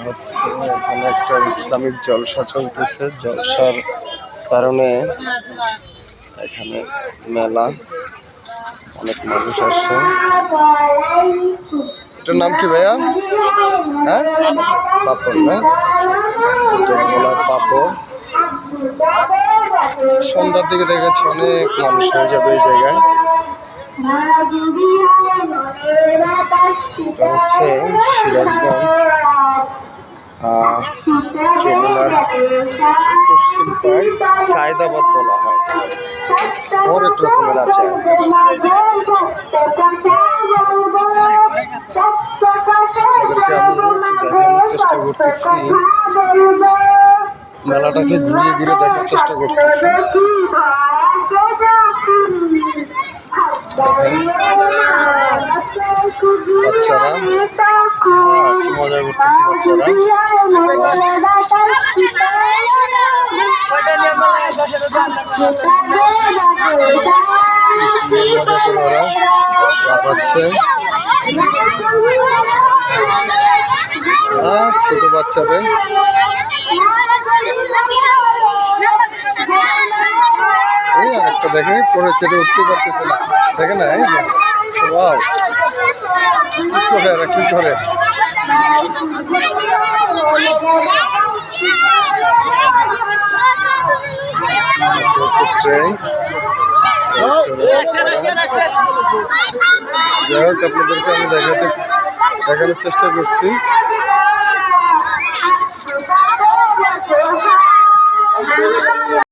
হচ্ছে এখানে একটা ইসলামিক জলসা চলতেছে। জলসার কারণে এখানে মেলা, অনেক মানুষ আসছে। এটার নাম কি ভাইয়া? হ্যাঁ, পাপড় না? এটা বলা হয় পাপড়। সন্ধ্যার দিকে দেখেছি অনেক মানুষ হয়ে যাবে এই জায়গায়। এটা হচ্ছে সিরাজগঞ্জ যমুনার পশ্চিম পাড়, সায়দাবাদ বলা হয়। অনেক রকমের আছে। আপনাদেরকে আমি একটু দেখানোর চেষ্টা করতেছি, মেলাটাকে ঘুরিয়ে ঘুরে দেখার চেষ্টা করতেছি। বাচ্চারা কি মজা করতেছে, বাচ্চারা মজা করে ওরা লাফাচ্ছে। ছোট বাচ্চাদের এই আরেকটা দেখে পরে সেটা উঠতে পারতেছে না, দেখে না? এই কি করে এরা, কি করে? ট্রেন যাই হোক, আপনাদেরকে আমি দেখানোর চেষ্টা করছি।